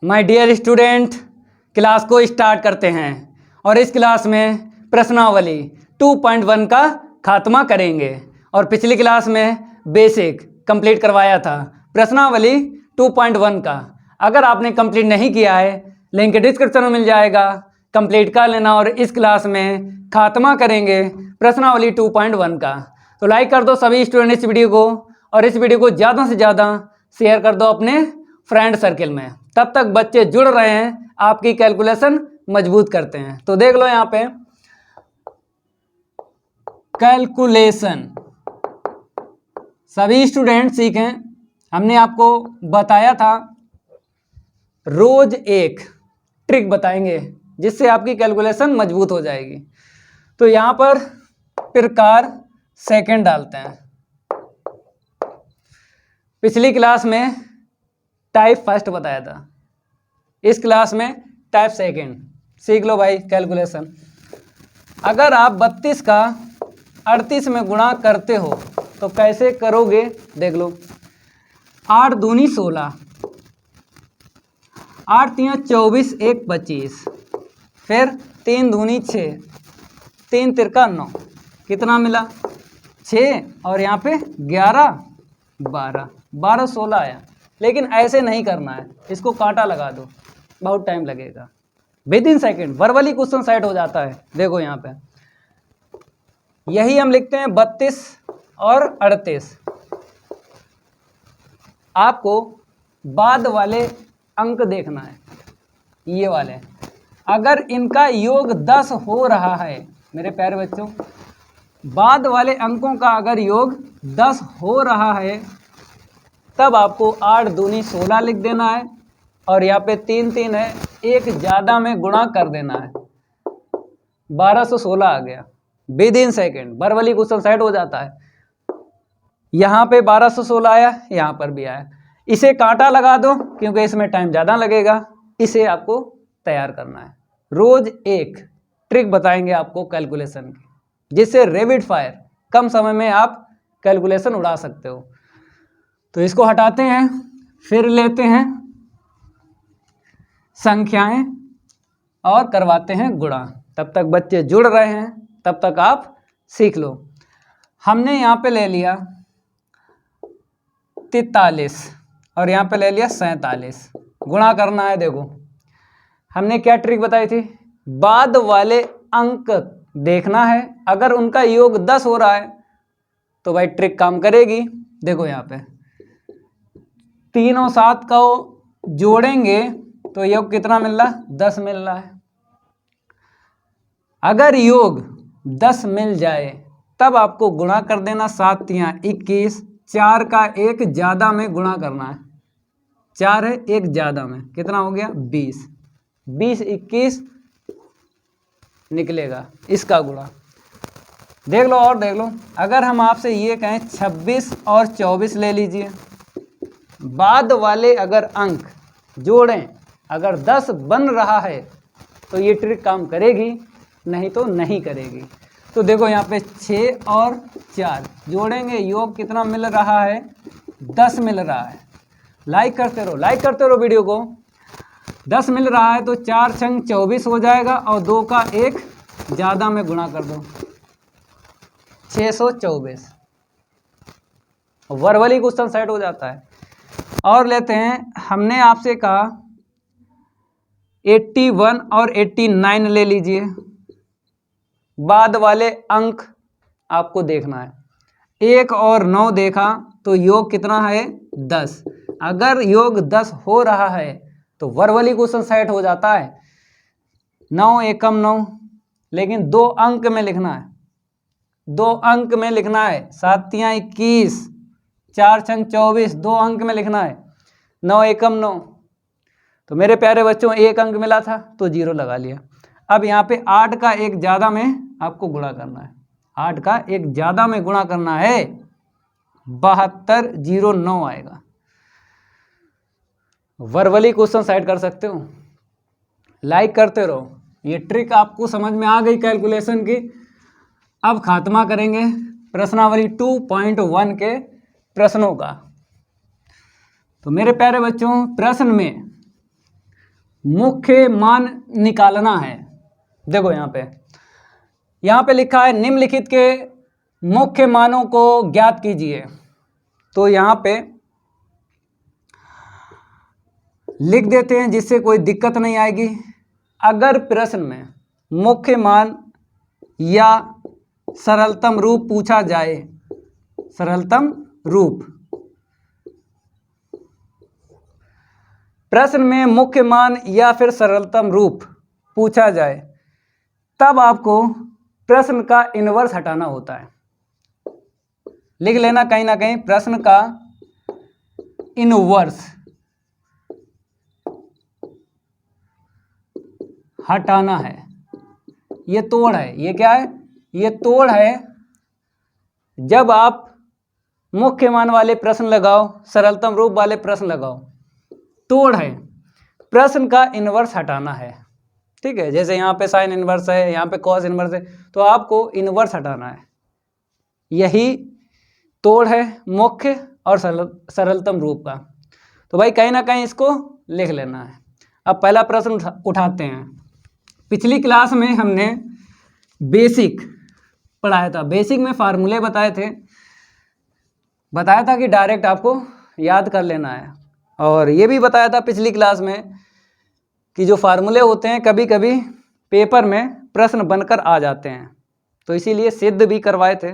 My dear student, class को start करते हैं और इस क्लास में प्रश्नावली 2.1 का खात्मा करेंगे। और पिछली क्लास में बेसिक कंप्लीट करवाया था प्रश्नावली 2.1 का। अगर आपने कंप्लीट नहीं किया है, लिंक डिस्क्रिप्शन में मिल जाएगा, कंप्लीट कर लेना। और इस क्लास में खात्मा करेंगे प्रश्नावली 2.1 का। तो लाइक कर दो सभी स्टूडेंट इस वीडियो को, और इस वीडियो को ज़्यादा से ज़्यादा शेयर कर दो अपने फ्रेंड सर्किल में। तब तक बच्चे जुड़ रहे हैं, आपकी कैलकुलेशन मजबूत करते हैं। तो देख लो यहाँ पे कैलकुलेशन सभी स्टूडेंट सीखें। हमने आपको बताया था रोज एक ट्रिक बताएंगे जिससे आपकी कैलकुलेशन मजबूत हो जाएगी। तो यहाँ पर प्रकार सेकंड डालते हैं। पिछली क्लास में टाइप फर्स्ट बताया था, इस क्लास में टाइप सेकंड। सीख लो भाई कैलकुलेशन। अगर आप 32 का 38 में गुणा करते हो तो कैसे करोगे, देख लो। 8 दूनी 16, 8 तियां 24, 1 25, फिर 3 दूनी 6, 3 तिरका 9, कितना मिला 6, और यहाँ पे 11 12 12 16 आया। लेकिन ऐसे नहीं करना है, इसको कांटा लगा दो, बहुत टाइम लगेगा। With in second verbally question set हो जाता है। देखो यहाँ पे यही हम लिखते हैं 32 और 38। आपको बाद वाले अंक देखना है, ये वाले। अगर इनका योग 10 हो रहा है मेरे प्यारे बच्चों, बाद वाले अंकों का अगर योग 10 हो रहा है तब आपको 8 दूनी 16 लिख देना है, और यहाँ पे 3 3 है, एक ज़्यादा में गुणा कर देना है। 1216 आ गया। With in second verbally question set हो जाता है। यहाँ पे 1216 आया, यहाँ पर भी आया। इसे कांटा लगा दो क्योंकि इसमें टाइम ज़्यादा लगेगा। इसे आपको तैयार करना है। रोज एक ट्रिक बताएंगे आपको कैलकुलेशन की, जिससे रैपिड फायर कम समय में आप कैलकुलेशन उड़ा सकते हो। तो इसको हटाते हैं, फिर लेते हैं संख्याएं और करवाते हैं गुणा। तब तक बच्चे जुड़ रहे हैं, तब तक आप सीख लो। हमने यहाँ पे ले लिया 43 और यहाँ पे ले लिया 47, गुणा करना है। देखो हमने क्या ट्रिक बताई थी, बाद वाले अंक देखना है। अगर उनका योग 10 हो रहा है तो भाई ट्रिक काम करेगी। देखो यहाँ पे 3 और 7 को जोड़ेंगे तो योग कितना मिल रहा है, 10 मिल रहा है। अगर योग 10 मिल जाए तब आपको गुणा कर देना। 7 तियां 21, 4 का एक ज़्यादा में गुणा करना है। 4 है, एक ज़्यादा में, कितना हो गया 20, 20 21 निकलेगा इसका गुणा। देख लो और देख लो, अगर हम आपसे ये कहें 26 और 24 ले लीजिए, बाद वाले अगर अंक जोड़ें, अगर 10 बन रहा है तो ये ट्रिक काम करेगी, नहीं तो नहीं करेगी। तो देखो यहाँ पे 6 और 4 जोड़ेंगे, योग कितना मिल रहा है, 10 मिल रहा है। लाइक करते रहो, लाइक करते रहो वीडियो को। 10 मिल रहा है तो 4 छंग 24 हो जाएगा, और 2 का एक ज़्यादा में गुणा कर दो, 624। वर्बली क्वेश्चन सेट हो जाता है। और लेते हैं, हमने आपसे कहा 81 और 89 ले लीजिए। बाद वाले अंक आपको देखना है। 1 और 9 देखा तो योग कितना है, 10। अगर योग 10 हो रहा है तो वर्बली क्वेश्चन सेट हो जाता है। 9 एकम 9, लेकिन 2 अंक में लिखना है, 2 अंक में लिखना है। 7 तियां 21, 4 छंग 24, 2 अंक में लिखना है। 9 एकम 9। तो मेरे प्यारे बच्चों 1 अंक मिला था तो 0 लगा लिया। अब यहाँ पे 8 का एक ज़्यादा में आपको गुणा करना है। 8 का एक ज़्यादा में गुणा करना है, 7209 आएगा। वर्बली क्वेश्चन सेट कर सकते हो। लाइक करते रहो। ये ट्रिक आपको समझ में आ गई कैलकुलेशन की। अब खात्मा करेंगे प्रश्नावली 2.1 के प्रश्नों का। तो मेरे प्यारे बच्चों, प्रश्न में मुख्य मान निकालना है। देखो यहाँ पे लिखा है निम्नलिखित के मुख्य मानों को ज्ञात कीजिए। तो यहाँ पे लिख देते हैं जिससे कोई दिक्कत नहीं आएगी। अगर प्रश्न में मुख्य मान या सरलतम रूप पूछा जाए, सरलतम रूप, प्रश्न में मुख्य मान या फिर सरलतम रूप पूछा जाए, तब आपको प्रश्न का इनवर्स हटाना होता है। लिख लेना कहीं ना कहीं, प्रश्न का इनवर्स हटाना है। ये तोड़ है, ये क्या है, ये तोड़ है। जब आप मुख्य मान वाले प्रश्न लगाओ, सरलतम रूप वाले प्रश्न लगाओ, तोड़ है, प्रश्न का इनवर्स हटाना है। ठीक है, जैसे यहाँ पे साइन इनवर्स है, यहाँ पे कॉस इनवर्स है, तो आपको इनवर्स हटाना है। यही तोड़ है मुख्य और सरलतम रूप का। तो भाई कहीं ना कहीं इसको लिख लेना है। अब पहला प्रश्न उठाते हैं। पिछली क्लास में हमने बेसिक पढ़ाया था, बेसिक में फार्मूले बताए थे, बताया था कि डायरेक्ट आपको याद कर लेना है। और ये भी बताया था पिछली क्लास में कि जो फार्मूले होते हैं कभी कभी पेपर में प्रश्न बनकर आ जाते हैं, तो इसीलिए सिद्ध भी करवाए थे।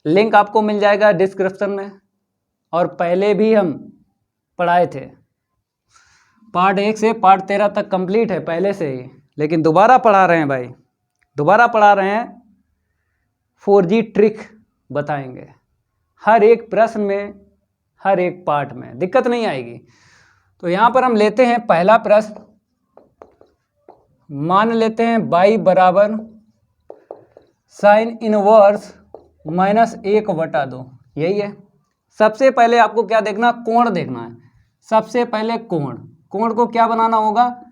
लिंक आपको मिल जाएगा डिस्क्रिप्शन में। और पहले भी हम पढ़ाए थे, पार्ट 1 से पार्ट 13 तक कंप्लीट है पहले से ही, लेकिन दोबारा पढ़ा रहे हैं भाई, दोबारा पढ़ा रहे हैं। 4G ट्रिक बताएंगे हर एक प्रश्न में, हर एक पार्ट में, दिक्कत नहीं आएगी। तो यहाँ पर हम लेते हैं पहला प्रश्न। मान लेते हैं y बराबर साइन इनवर्स -1/2, यही है। सबसे पहले आपको क्या देखना, कोण देखना है। सबसे पहले कोण, कोण को क्या बनाना होगा,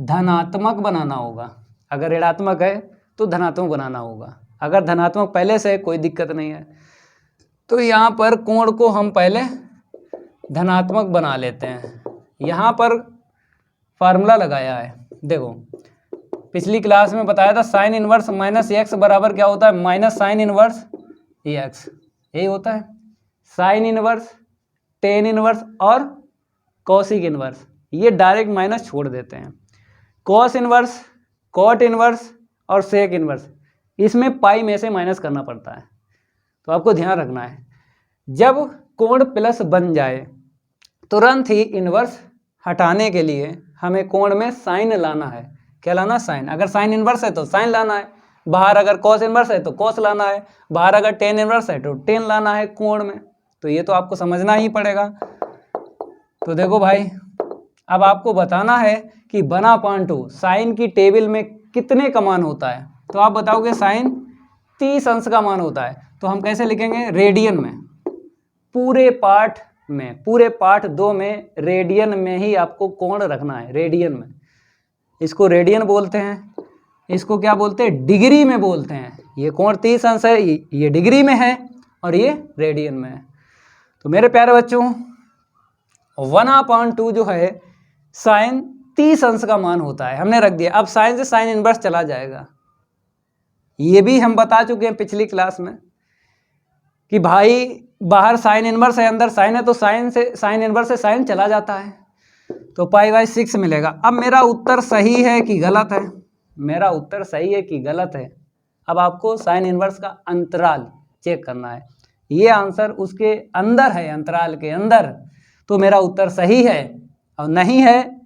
धनात्मक बनाना होगा। अगर ऋणात्मक है तो धनात्मक बनाना होगा, अगर धनात्मक पहले से कोई दिक्कत नहीं है। तो यहाँ पर कोण को हम पहले धनात्मक बना लेते हैं। यहाँ पर फार्मूला लगाया है, देखो पिछली क्लास में बताया था साइन इनवर्स -x बराबर क्या होता है, माइनस साइन इनवर्स x, यही होता है। साइन इनवर्स, टेन इनवर्स और कॉसिक इनवर्स, ये डायरेक्ट माइनस छोड़ देते हैं। कॉस इनवर्स, कॉट इनवर्स और सेक इनवर्स, इसमें पाई में से माइनस करना पड़ता है। तो आपको ध्यान रखना है, जब कोण प्लस बन जाए तुरंत ही इनवर्स हटाने के लिए हमें कोण में साइन लाना है। क्या लाना, साइन। अगर साइन इनवर्स है तो साइन लाना है, बाहर अगर कॉस इनवर्स है तो कॉस लाना है, बाहर अगर टेन इनवर्स है तो टेन लाना है कोण में। तो ये तो आपको समझना ही पड़ेगा। तो देखो भाई, अब आपको बताना है कि 1/2 साइन की टेबल में कितने का मान होता है। तो आप बताओगे साइन 30 अंश का मान होता है। तो हम कैसे लिखेंगे, रेडियन में, पूरे पार्ट में, पूरे पार्ट 2 में रेडियन में ही आपको कोण रखना है, रेडियन में। इसको रेडियन बोलते हैं, इसको क्या बोलते हैं, डिग्री में बोलते हैं। ये कोण 30 अंश है, ये डिग्री में है और ये रेडियन में है। तो मेरे प्यारे बच्चों, 1/2 जो है साइन 30 अंश का मान होता है, हमने रख दिया। अब साइन से साइन इनवर्स चला जाएगा। ये भी हम बता चुके हैं पिछली क्लास में कि भाई बाहर साइन इनवर्स है, अंदर साइन है, तो साइन से साइन इनवर्स से साइन चला जाता है, तो π/6 मिलेगा। अब मेरा उत्तर सही है कि गलत है, मेरा उत्तर सही है कि गलत है। अब आपको साइन इनवर्स का अंतराल चेक करना है। ये आंसर उसके अंदर है, अंतराल के अंदर, तो मेरा उत्तर सही है। और नहीं है,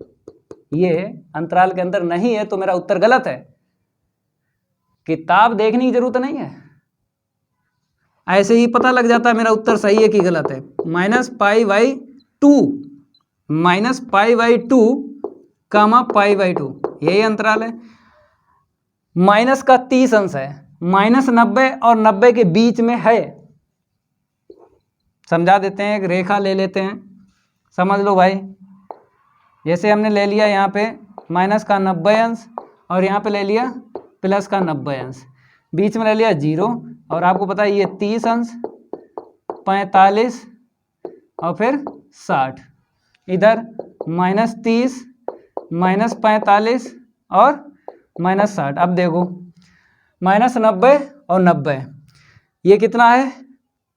ये अंतराल के अंदर नहीं है, तो मेरा उत्तर गलत है। किताब देखने की जरूरत नहीं है, ऐसे ही पता लग जाता है मेरा उत्तर सही है कि गलत है। -π/2 कामा π/2, यही अंतराल है। माइनस का 30 अंश है, -90 और 90 के बीच में है। समझा देते हैं, एक रेखा ले लेते हैं, समझ लो भाई। जैसे हमने ले लिया यहाँ पे माइनस का 90 अंश और यहाँ पे ले लिया प्लस का 90 अंश, बीच में ले लिया 0। और आपको पता है ये 30 अंश, 45 और फिर 60, इधर -30 -45 और -60। अब देखो -90 और 90, ये कितना है?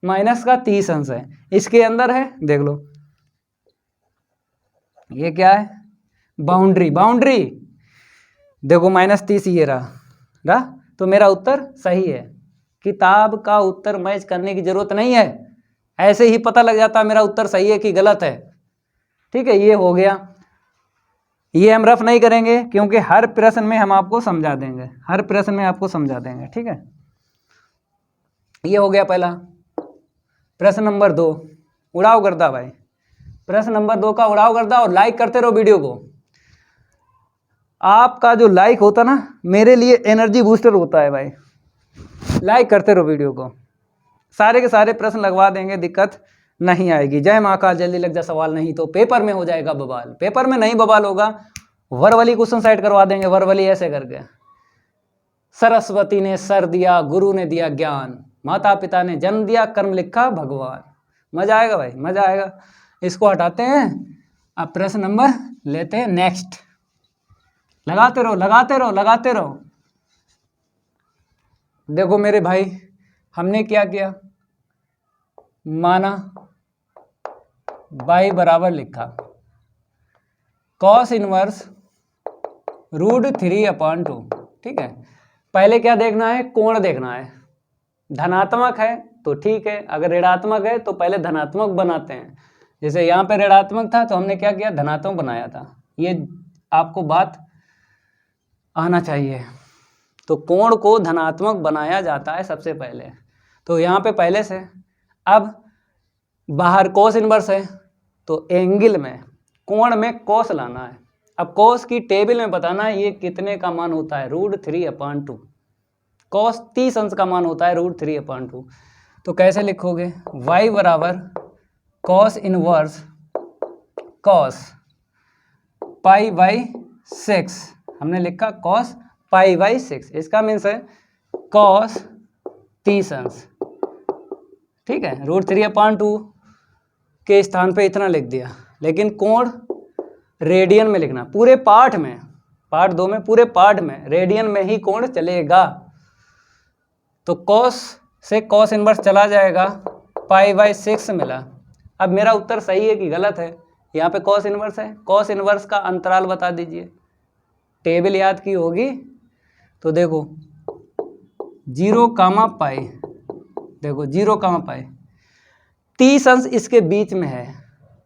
माइनस का 30 अंश है। इसके अंदर है, देख लो, ये क्या है? बाउंड्री। बाउंड्री देखो -30 ये रहा, तो मेरा उत्तर सही है। किताब का उत्तर मैच करने की जरूरत नहीं है, ऐसे ही पता लग जाता मेरा उत्तर सही है कि गलत है। ठीक है, ये हो गया। ये हम रफ नहीं करेंगे क्योंकि हर प्रश्न में हम आपको समझा देंगे, हर प्रश्न में आपको समझा देंगे। ठीक है, ये हो गया पहला। प्रश्न नंबर 2, उड़ाव गर्दा भाई। प्रश्न नंबर 2 का उड़ाव गर्दा, और लाइक करते रहो वीडियो को। आपका जो लाइक होता ना मेरे लिए एनर्जी बूस्टर होता है भाई। लाइक करते रहो वीडियो को, सारे के सारे प्रश्न लगवा देंगे, दिक्कत नहीं आएगी। जय महाकाल, जल्दी लग जा सवाल, नहीं तो पेपर में हो जाएगा बवाल। पेपर में नहीं बवाल होगा, वरवली क्वेश्चन सेट करवा देंगे, वरवली ऐसे करके। सरस्वती ने सर दिया, गुरु ने दिया ज्ञान, माता पिता ने जन्म दिया, कर्म लिखा भगवान। मजा आएगा भाई, मजा आएगा। इसको हटाते हैं, अब प्रश्न नंबर लेते हैं नेक्स्ट। लगाते रहो, लगाते रहो, लगाते रहो। देखो मेरे भाई, हमने क्या किया? माना y बराबर लिखा cos इनवर्स √3/2। ठीक है, पहले क्या देखना है? कोण देखना है। धनात्मक है तो ठीक है, अगर ऋणात्मक है तो पहले धनात्मक बनाते हैं। जैसे यहाँ पे ऋणात्मक था तो हमने क्या किया? धनात्मक बनाया था। ये आपको बात आना चाहिए। तो कोण को धनात्मक बनाया जाता है सबसे पहले, तो यहाँ पे पहले से। अब बाहर कोस इनवर्स है तो एंगल में, कोण में कोस लाना है। अब कोस की टेबल में बताना है ये कितने का मान होता है? √3/2। कोस 30 अंश का मान होता है √3/2। तो कैसे लिखोगे? y बराबर कोस इनवर्स कोस π/6। हमने लिखा कोस π/6, इसका मीन्स है कोस 30 अंश। ठीक है, √3/2 के स्थान पे इतना लिख दिया, लेकिन कोण रेडियन में लिखना, पूरे पाठ में, पार्ट 2 में, पूरे पाठ में रेडियन में ही कोण चलेगा। तो कोस से कोस इनवर्स चला जाएगा, π/6 मिला। अब मेरा उत्तर सही है कि गलत है? यहाँ पे कोस इनवर्स है, कोस इनवर्स का अंतराल बता दीजिए। टेबल याद की होगी तो देखो 0, π, देखो 0, π, 30 अंश इसके बीच में है।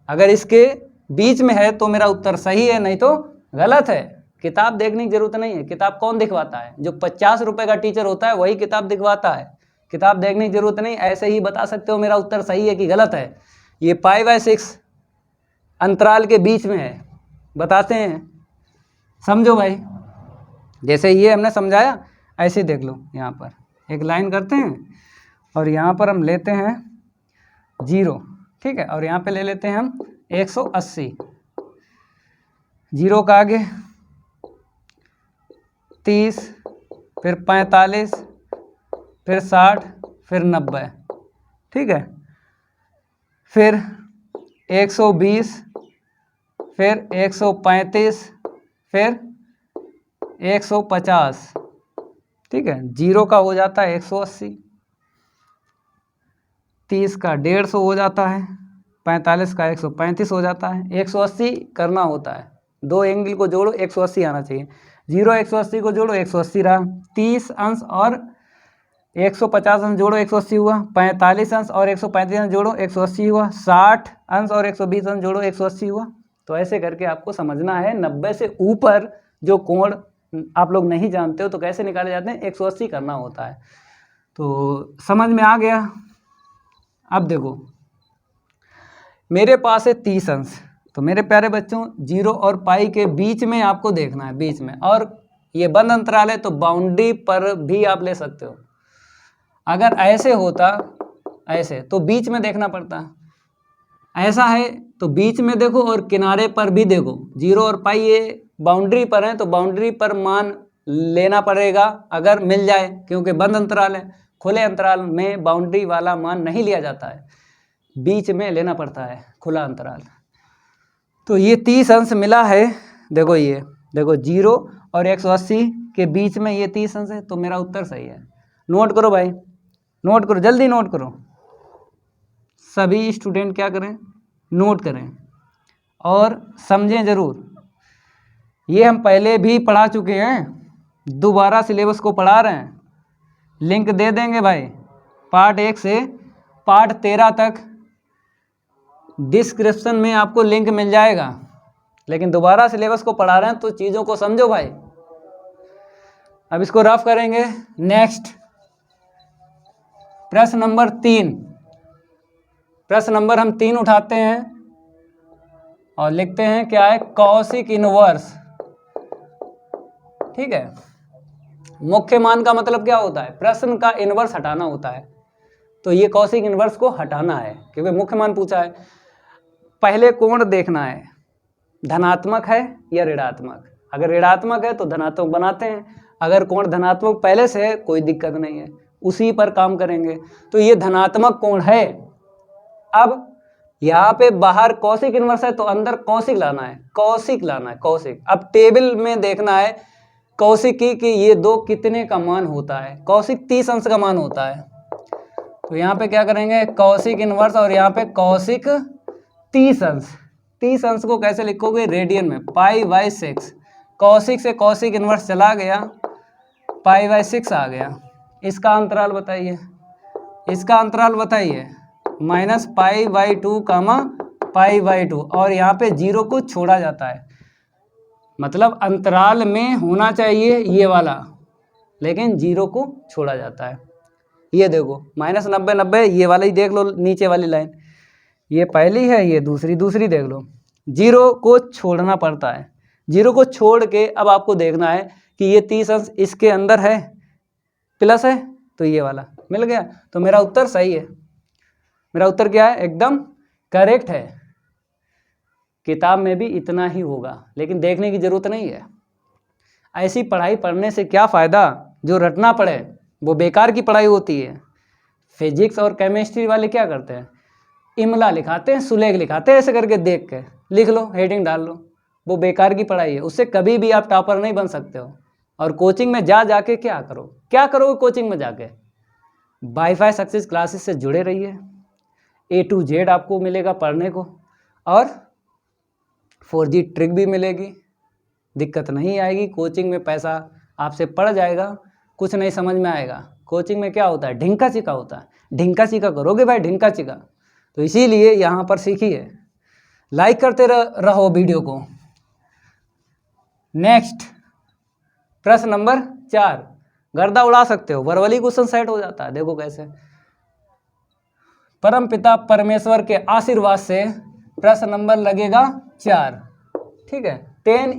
अगर इसके बीच में है तो मेरा उत्तर सही है, नहीं तो गलत है। किताब देखने की जरूरत नहीं है। किताब कौन दिखवाता है? जो 50 रुपए का टीचर होता है वही किताब दिखवाता है। किताब देखने की जरूरत नहीं, ऐसे ही बता सकते हो मेरा उत्तर सही है कि गलत है। ये π/6 अंतराल के बीच में है, बताते हैं। समझो भाई, जैसे ये हमने समझाया ऐसे देख लो। यहाँ पर एक लाइन करते हैं और यहाँ पर हम लेते हैं 0, ठीक है, और यहाँ पे ले लेते हैं हम 180। 0 का आगे 30, फिर 45, फिर 60, फिर 90। ठीक है, फिर 120, फिर 135, फिर 150। ठीक है, 0 का हो जाता है 180, 30 का 150 हो जाता है, 45 का 135 हो जाता है, 180 करना होता है। दो एंगल को जोड़ो, 180 आना चाहिए। 0 180 को जोड़ो, 180 रहा। 30 अंश और 150 अंश जोड़ो, 180 हुआ। 45 अंश और 135 अंश जोड़ो, 180 हुआ। 60 अंश और 120 अंश जोड़ो, 180 हुआ। तो ऐसे करके आपको समझना है। 90 से ऊपर जो कोण आप लोग नहीं जानते हो तो कैसे निकाले जाते हैं? 180 करना होता है। तो समझ में आ गया। अब देखो मेरे पास है 30 अंश, तो मेरे प्यारे बच्चों 0 और पाई के बीच में आपको देखना है, बीच में। और ये बंद अंतराल है तो बाउंड्री पर भी आप ले सकते हो। अगर ऐसे होता, ऐसे, तो बीच में देखना पड़ता। ऐसा है तो बीच में देखो और किनारे पर भी देखो। 0 और पाई ये बाउंड्री पर है तो बाउंड्री पर मान लेना पड़ेगा अगर मिल जाए, क्योंकि बंद अंतराल है। खुले अंतराल में बाउंड्री वाला मान नहीं लिया जाता है, बीच में लेना पड़ता है खुला अंतराल। तो ये 30 अंश मिला है देखो ये देखो 0 और 180 के बीच में ये 30 अंश है, तो मेरा उत्तर सही है। नोट करो भाई, नोट करो, जल्दी नोट करो। सभी स्टूडेंट क्या करें, नोट करें और समझें ज़रूर। ये हम पहले भी पढ़ा चुके हैं, दोबारा सिलेबस को पढ़ा रहे हैं। लिंक दे देंगे भाई, पार्ट 1 से पार्ट 13 तक डिस्क्रिप्शन में आपको लिंक मिल जाएगा। लेकिन दोबारा सिलेबस को पढ़ा रहे हैं तो चीज़ों को समझो भाई। अब इसको रफ करेंगे। नेक्स्ट प्रश्न नंबर 3, प्रश्न नंबर हम 3 उठाते हैं और लिखते हैं क्या है, कौशिक इनवर्स। ठीक है, मुख्य मान का मतलब क्या होता है, प्रश्न का इनवर्स हटाना होता है। तो ये कौशिक इनवर्स को हटाना है क्योंकि मुख्य मान पूछा है। पहले कोण देखना है, धनात्मक है या ऋणात्मक। अगर ऋणात्मक है तो धनात्मक बनाते हैं, अगर कोण धनात्मक पहले से है कोई दिक्कत नहीं है, उसी पर काम करेंगे। तो ये धनात्मक कोण है। अब यहाँ पे बाहर कौशिक इनवर्स है तो अंदर कौशिक लाना है, कौशिक लाना है, कौशिक। अब टेबल में देखना है कौशिक की कि ये दो कितने का मान होता है। कौशिक 30 अंश का मान होता है। तो यहाँ पे क्या करेंगे, कौशिक इनवर्स और यहाँ पे कौशिक 30 अंश। 30 अंश को कैसे लिखोगे, रेडियन में, π/6। कौशिक से कौशिक इनवर्स चला गया, π/6 आ गया। इसका अंतराल बताइए, इसका अंतराल बताइए, -π/2 π/2। और यहाँ पे 0 को छोड़ा जाता है, मतलब अंतराल में होना चाहिए ये वाला, लेकिन 0 को छोड़ा जाता है। ये देखो -90 90, ये वाला ही देख लो, नीचे वाली लाइन, ये पहली है, ये दूसरी, दूसरी देख लो। 0 को छोड़ना पड़ता है। 0 को छोड़ के अब आपको देखना है कि ये 30 अंश इसके अंदर है, प्लस है, तो ये वाला मिल गया। तो मेरा उत्तर सही है। मेरा उत्तर क्या है, एकदम करेक्ट है। किताब में भी इतना ही होगा, लेकिन देखने की ज़रूरत नहीं है। ऐसी पढ़ाई पढ़ने से क्या फ़ायदा, जो रटना पड़े वो बेकार की पढ़ाई होती है। फिजिक्स और केमिस्ट्री वाले क्या करते हैं, इमला लिखाते हैं, सुलेख लिखाते हैं, ऐसे करके देख के लिख लो, हेडिंग डाल लो। वो बेकार की पढ़ाई है, उससे कभी भी आप टॉपर नहीं बन सकते हो। और कोचिंग में जाके क्या करो, क्या करोगे कोचिंग में जाके, वाईफाई सक्सेस क्लासेस से जुड़े रहिए, A to Z आपको मिलेगा पढ़ने को, और 4G ट्रिक भी मिलेगी, दिक्कत नहीं आएगी। कोचिंग में पैसा आपसे पड़ जाएगा, कुछ नहीं समझ में आएगा। कोचिंग में क्या होता है, ढिंका चिका होता है, ढिंका चिका करोगे भाई, ढिंका चिका। तो इसीलिए यहाँ पर सीखिए, लाइक करते रहो वीडियो को। नेक्स्ट प्रश्न नंबर 4, गर्दा उड़ा सकते हो, वर्बली क्वेश्चन सेट हो जाता है। देखो कैसे, परम पिता परमेश्वर के आशीर्वाद से प्रश्न नंबर लगेगा 4। ठीक है, 10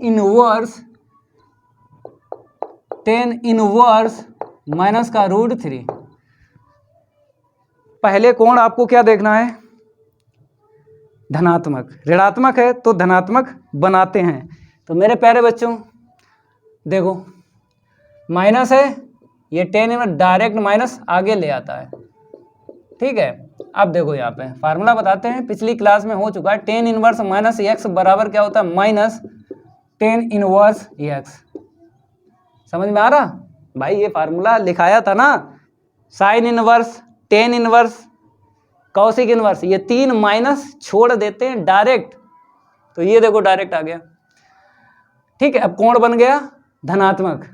इनवर्स माइनस का √3। पहले कोण आपको क्या देखना है, धनात्मक। ऋणात्मक है तो धनात्मक बनाते हैं। तो मेरे प्यारे बच्चों देखो, माइनस है, ये 10 इनवर्स डायरेक्ट माइनस आगे ले आता है। ठीक है, अब देखो यहाँ पे फार्मूला बताते हैं, पिछली क्लास में हो चुका है। 10 इनवर्स माइनस x बराबर क्या होता है, -10 इनवर्स x। समझ में आ रहा भाई, ये फार्मूला लिखाया था ना, sine inverse, 10 inverse, Kaushik inverse, ये 3 माइनस छोड़ देते हैं डायरेक्ट। तो ये देखो डायरेक्ट आ गया। ठीक है, अब कोण बन गया धनात्मक,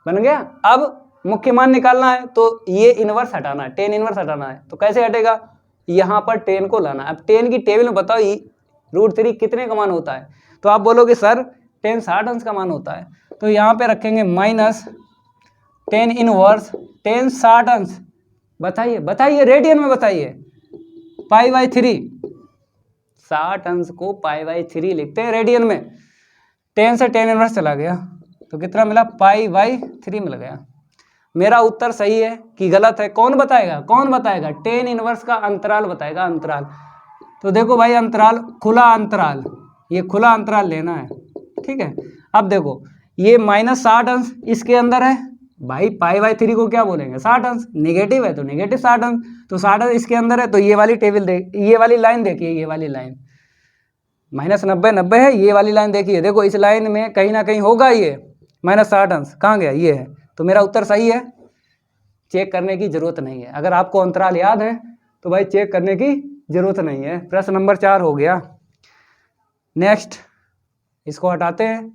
बन गया। अब मुख्य मान निकालना है तो ये इनवर्स हटाना है, 10 इनवर्स हटाना है। तो कैसे हटेगा, यहाँ पर 10 को लाना है। अब 10 की टेबल में बताओ √3 कितने का मान होता है। तो आप बोलोगे सर 10 60 अंश का मान होता है। तो यहाँ पे रखेंगे -10 इनवर्स 10 60 अंश। बताइए बताइए, रेडियन में बताइए, π/3। 60 अंश को π/3 लिखते हैं रेडियन में। 10 से 10 इनवर्स चला गया तो कितना मिला, π/3 मिल गया। मेरा उत्तर सही है कि गलत है, कौन बताएगा, कौन बताएगा, 10 इनवर्स का अंतराल बताएगा, अंतराल। तो देखो भाई, अंतराल, खुला अंतराल, ये खुला अंतराल लेना है। ठीक है, अब देखो ये -60 अंश इसके अंदर है भाई, π/3 को क्या बोलेंगे, 60 अंश। नेगेटिव है तो नेगेटिव 60 अंश, तो 60 अंश इसके अंदर है। तो ये वाली टेबल देख, ये वाली लाइन देखिए, ये वाली लाइन, -90 90 है, ये वाली लाइन देखिए, देखो इस लाइन में कहीं ना कहीं होगा ये -60 अंश, कहाँ गया, ये है, तो मेरा उत्तर सही है। चेक करने की जरूरत नहीं है, अगर आपको अंतराल याद है तो भाई चेक करने की जरूरत नहीं है। प्रश्न नंबर 4 हो गया। नेक्स्ट, इसको हटाते हैं।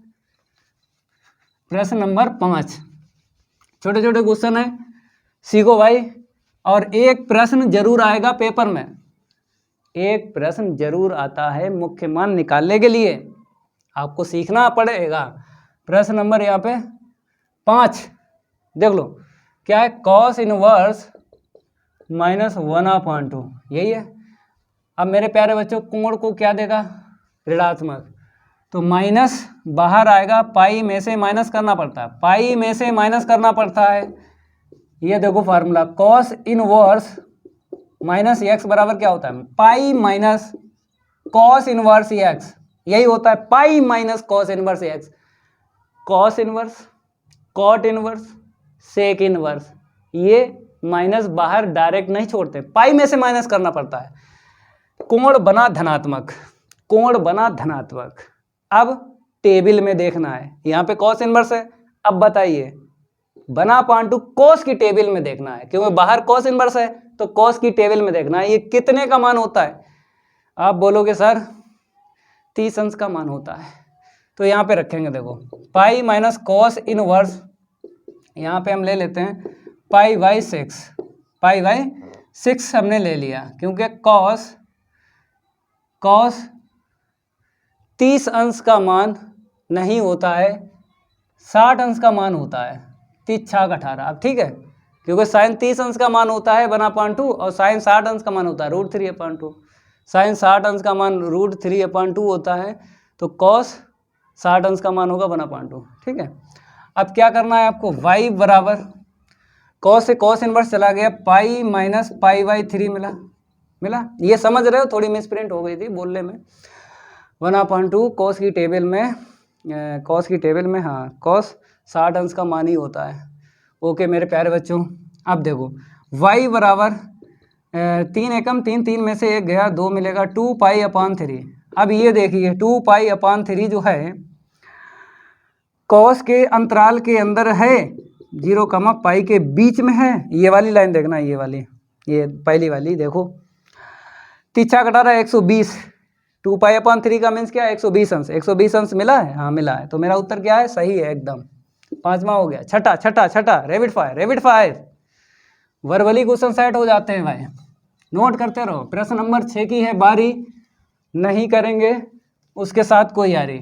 प्रश्न नंबर 5, छोटे छोटे क्वेश्चन है, सीखो भाई। और एक प्रश्न जरूर आएगा पेपर में, एक प्रश्न जरूर आता है मुख्य मान निकालने के लिए, आपको सीखना पड़ेगा। प्रश्न नंबर यहाँ पे 5 देख लो, क्या है, cos इनवर्स -1/2, यही है। अब मेरे प्यारे बच्चों, कोण को क्या देगा, ऋणात्मक, तो माइनस बाहर आएगा, पाई में से माइनस करना पड़ता है, पाई में से माइनस करना पड़ता है। ये देखो फार्मूला, cos इनवर्स -x बराबर क्या होता है, pi minus cos inverse x, यही होता है, pi minus cos inverse x। cos inverse, cot inverse, sec inverse, ये माइनस बाहर डायरेक्ट नहीं छोड़ते, पाई में से माइनस करना पड़ता है। कोण बना धनात्मक, कोण बना धनात्मक। अब टेबल में देखना है, यहाँ पे cos इनवर्स है, अब बताइए बना पांटू cos की टेबल में देखना है, क्योंकि बाहर cos इनवर्स है तो cos की टेबल में देखना है, ये कितने का मान होता है। आप बोलोगे सर 30 अंश का मान होता है, तो यहाँ पे रखेंगे, देखो पाई माइनस cos इनवर्स, यहाँ पे हम ले लेते हैं पाई/6, पाई/6 हमने ले लिया, क्योंकि cos 30 अंश का मान नहीं होता है, 60 अंश का मान होता है, 30 छाक 18। अब ठीक है, क्योंकि साइन 30 अंश का मान होता है 1/2 और साइन 60 अंश का मान होता है √3/2, साइन 60 अंश का मान √3/2 होता है, तो cos 60 अंश का मान होगा 1/2, ठीक है। अब क्या करना है आपको, y बराबर cos से cos इनवर्स चला गया, पाई माइनस पाई/3 मिला, ये समझ रहे हो, थोड़ी मिसप्रिंट हो गई थी बोलने में। 1/2 cos की टेबल में हाँ cos 60 अंश का मान ही होता है। ओके मेरे प्यारे बच्चों, अब देखो y बराबर 3 एकम 3 में से 1 गया, 2 मिलेगा, 2π/3। अब ये देखिए 2π/3 जो है cos के अंतराल के अंदर है, 0, पाई के बीच में है। ये वाली लाइन देखना, ये वाली, ये पहली वाली देखो, तिरछा कटा रहा है 120, 2π/3 का मीन्स क्या है, 120 अंश, 120 अंश मिला है, हाँ मिला है, तो मेरा उत्तर क्या है, सही है एकदम। 5वां हो गया। छठा rapid fire verbally question set हो जाते हैं भाई, नोट करते रहो। प्रश्न नंबर 6 की है बारी, नहीं करेंगे उसके साथ कोई यारी।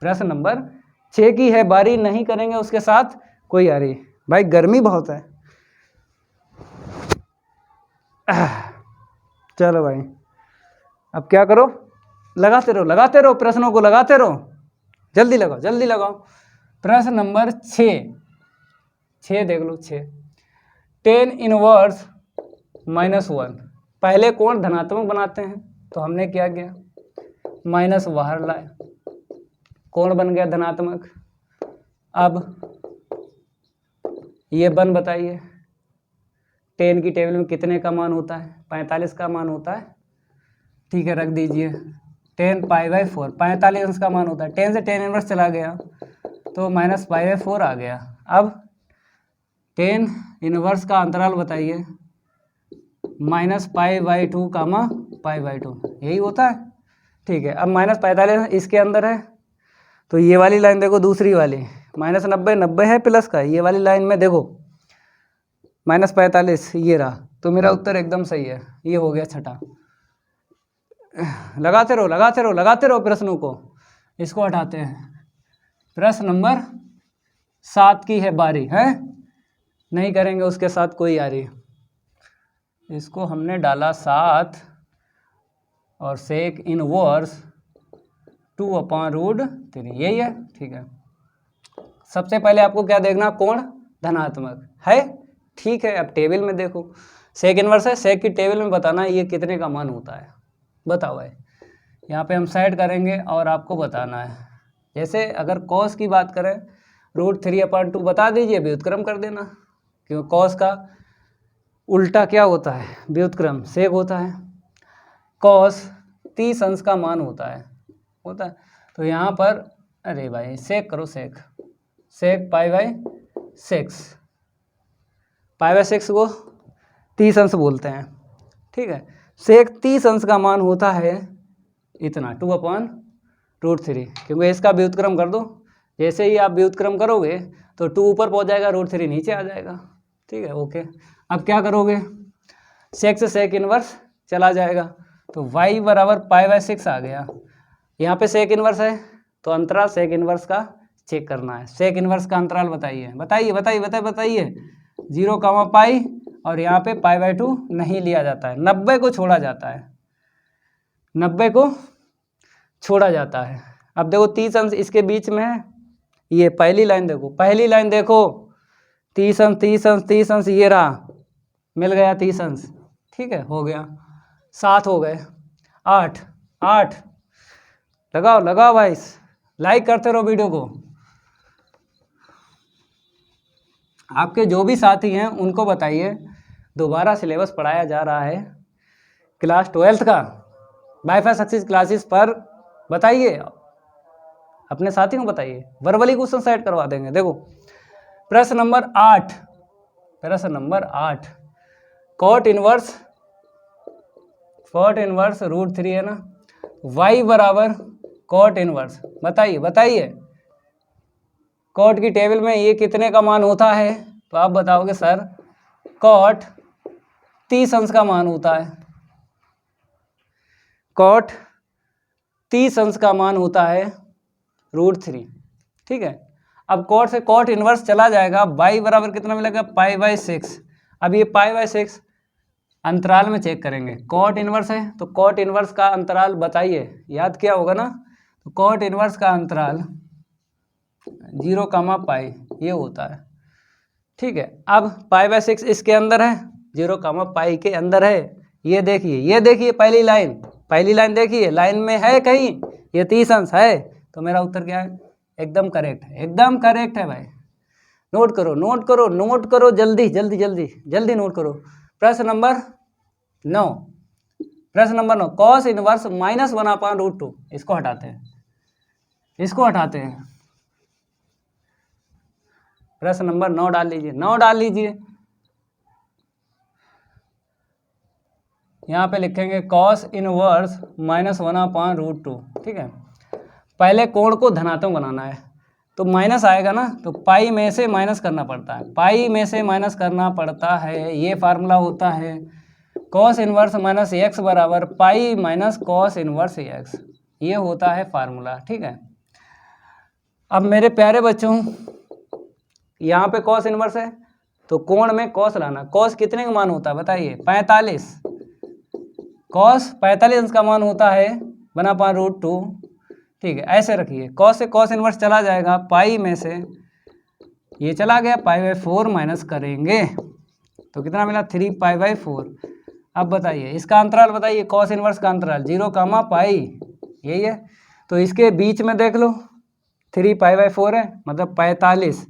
प्रश्न नंबर 6 की है बारी, नहीं करेंगे उसके साथ कोई यारी। भाई गर्मी बहुत है, चलो भाई अब क्या करो, लगाते रहो प्रश्नों को, लगाते रहो, जल्दी लगाओ। प्रश्न नंबर 6 देख लो, 6 tan इनवर्स -1, पहले कोण धनात्मक बनाते हैं, तो हमने क्या किया, माइनस बाहर लाए, कोण बन गया धनात्मक। अब ये बन बताइए, tan की टेबल में कितने का मान होता है, 45 का मान होता है, ठीक है रख दीजिए। tan π/4 45 अंश का मान होता है, tan से tan इनवर्स चला गया तो -π/4 आ गया। अब tan इनवर्स का अंतराल बताइए, -π/2 π/2, यही होता है, ठीक है। अब -45 इसके अंदर है, तो ये वाली लाइन देखो, दूसरी वाली -90 90 है प्लस का, ये वाली लाइन में देखो -45 ये रहा, तो मेरा उत्तर एकदम सही है, ये हो गया छठा। लगाते रहो प्रश्नों को, इसको हटाते हैं। प्रश्न नंबर 7 की है बारी, है नहीं करेंगे उसके साथ कोई यारी, इसको हमने डाला 7 और सेक इनवर्स 2/√3, यही है, ठीक है। सबसे पहले आपको क्या देखना, कोण धनात्मक है, ठीक है। अब टेबल में देखो, सेक इनवर्स है, सेक की टेबल में बताना ये कितने का मान होता है, बताओ भाई। यहाँ पे हम सेट करेंगे और आपको बताना है। जैसे अगर cos की बात करें, √3/2 बता दीजिए, व्युत्क्रम कर देना, क्योंकि cos का उल्टा क्या होता है, व्युत्क्रम, सेक होता है। cos 30 अंश का मान होता है तो यहाँ पर अरे भाई सेक करो, सेक पाई बाई 6, पाई बाई 6 को 30 अंश बोलते हैं, ठीक है। सेक 30 अंश का मान होता है इतना 2/√3, क्योंकि इसका व्युत्क्रम कर दो, जैसे ही आप व्युत्क्रम करोगे तो 2 ऊपर पहुंच जाएगा, √3 नीचे आ जाएगा, ठीक है। ओके, अब क्या करोगे, सेक से सेक इनवर्स चला जाएगा तो y बराबर पाई बाई 6 आ गया। यहाँ पे सेक इनवर्स है तो अंतराल सेक इनवर्स का चेक करना है। सेक इनवर्स का अंतराल बताइए 0, पाई, और यहाँ पे पाई बाई 2 नहीं लिया जाता है, 90 को छोड़ा जाता है, 90 को छोड़ा जाता है। अब देखो 30 अंश इसके बीच में है, ये पहली लाइन देखो 30 अंश ये रहा, मिल गया 30 अंश, ठीक है, हो गया 7 हो गए, 8 लगाओ भाई, लाइक करते रहो वीडियो को। आपके जो भी साथी हैं उनको बताइए दोबारा सिलेबस पढ़ाया जा रहा है क्लास 12th का वाईफाई सक्सेस क्लासेस पर, बताइए अपने साथी को बताइए, वर्बली क्वेश्चन सेट करवा देंगे। देखो प्रश्न नंबर 8 कॉट इनवर्स √3 है ना, y बराबर कॉट इनवर्स, बताइए कॉट की टेबल में ये कितने का मान होता है, तो आप बताओगे सर कॉट 30 अंश का मान होता है, कॉट 30 अंश का मान होता है √3, ठीक है। अब कॉट से कॉट इनवर्स चला जाएगा, y बराबर कितना मिलेगा, पाई बाई 6। अब ये पाई बाई 6 अंतराल में चेक करेंगे, कॉट इनवर्स है तो कॉट इनवर्स का अंतराल बताइए, याद किया होगा ना, तो कॉट इनवर्स का अंतराल 0, पाई ये होता है, ठीक है। अब पाई बाई 6 इसके अंदर है, 0, पाई के अंदर है, ये देखिए पहली लाइन देखिए, लाइन में है कहीं ये 30 अंश है, तो मेरा उत्तर क्या है, एकदम करेक्ट है भाई। नोट करो जल्दी नोट करो। प्रश्न नंबर 9 कॉस इनवर्स -1/√2, इसको हटाते हैं, प्रश्न नंबर 9 डाल लीजिए, यहाँ पे लिखेंगे कॉस इनवर्स -1/√2, ठीक है। पहले कोण को धनात्मक बनाना है तो माइनस आएगा ना, तो पाई में से माइनस करना पड़ता है, ये फार्मूला होता है कॉस इनवर्स माइनस एक्स बराबर pi minus cos inverse x, ये होता है फार्मूला, ठीक है। अब मेरे प्यारे बच्चों यहाँ पे कॉस इनवर्स है तो कोण में कॉस लाना, कॉस कितने का मान होता है बताइए, 45, कॉस 45 अंश का मान होता है 1/√2, ठीक है। ऐसे रखिए, कॉस से कॉस इनवर्स चला जाएगा, पाई में से ये चला गया, पाई बाई 4 माइनस करेंगे तो कितना मिला, 3 पाई बाई 4। अब बताइए इसका अंतराल बताइए, कॉस इनवर्स का अंतराल 0, पाई यही है, तो इसके बीच में देख लो 3 पाई बाई 4 है, मतलब 45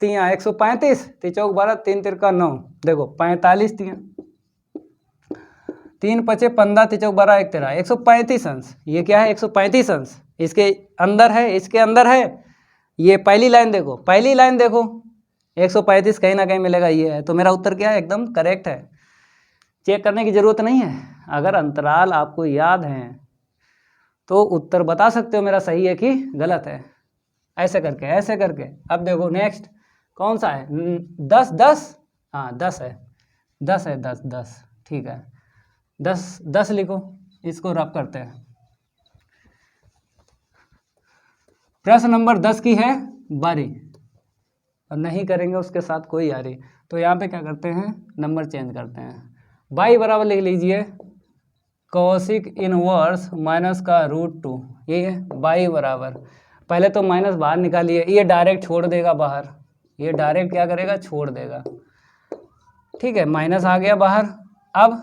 3 135, 3 चौक 12, 3 तिरका 9, देखो 45 3 5 15, 3 चौक 12, 1 13, 135 अंश, ये क्या है 135 अंश, इसके अंदर है, ये पहली लाइन देखो 135 कहीं ना कहीं मिलेगा, ये है, तो मेरा उत्तर क्या है, एकदम करेक्ट है। चेक करने की जरूरत नहीं है, अगर अंतराल आपको याद हैं तो उत्तर बता सकते हो मेरा सही है कि गलत है, ऐसे करके। अब देखो नेक्स्ट कौन सा है, 10, हाँ 10 है, 10, ठीक है, 10 लिखो, इसको रब करते हैं। प्रश्न नंबर 10 की है बारी, और नहीं करेंगे उसके साथ कोई यारी, तो यहाँ पे क्या करते हैं, नंबर चेंज करते हैं। y बराबर लिख लीजिए कॉसिक इनवर्स माइनस का √2, ये है y बराबर, पहले तो माइनस बाहर निकालिए, ये डायरेक्ट छोड़ देगा बाहर, ये डायरेक्ट क्या करेगा, छोड़ देगा, ठीक है, माइनस आ गया बाहर। अब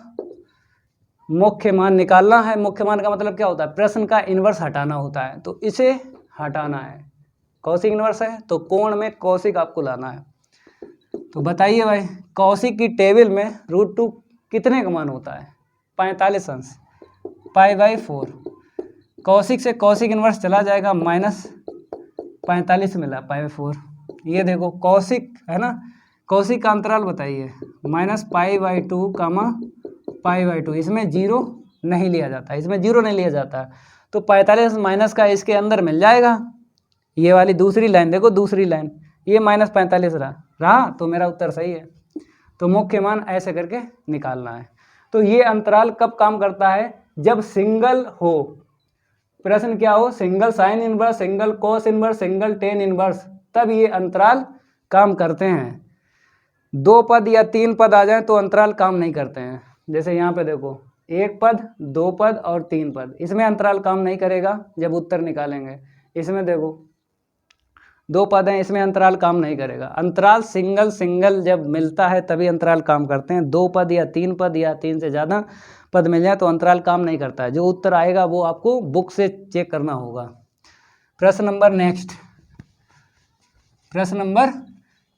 मुख्य मान निकालना है, मुख्य मान का मतलब क्या होता है, प्रश्न का इनवर्स हटाना होता है, तो इसे हटाना है, कौशिक इनवर्स है तो कोण में कौशिक आपको लाना है। तो बताइए भाई, कौशिक की टेबल में √2 कितने का मान होता है, 45 अंश, पाई/4। कौशिक से कौशिक इन्वर्स चला जाएगा, -45 मिला पाई/4। ये देखो कौशिक है ना, कौशिक का अंतराल बताइए, -π/2 π/2। इसमें जीरो नहीं लिया जाता, इसमें जीरो नहीं लिया जाता, तो 45 माइनस का इसके अंदर मिल जाएगा। ये वाली दूसरी लाइन देखो, दूसरी लाइन ये -45 रहा तो मेरा उत्तर सही है। तो मुख्य मान ऐसे करके निकालना है। तो ये अंतराल कब काम करता है? जब सिंगल हो। प्रश्न क्या हो? Single sine inverse, single cos inverse, single tan inverse, तब ये अंतराल काम करते हैं। 2 पद या 3 पद आ जाए तो अंतराल काम नहीं करते हैं। जैसे यहाँ पे देखो 1 पद, 2 पद और 3 पद, इसमें अंतराल काम नहीं करेगा जब उत्तर निकालेंगे। इसमें देखो 2 पद हैं, इसमें अंतराल काम नहीं करेगा। अंतराल सिंगल सिंगल जब मिलता है तभी अंतराल काम करते हैं। 2 पद या 3 पद या 3 से ज़्यादा पद मिल जाए तो अंतराल काम नहीं करता है। जो उत्तर आएगा वो आपको बुक से चेक करना होगा। प्रश्न नंबर नेक्स्ट, प्रश्न नंबर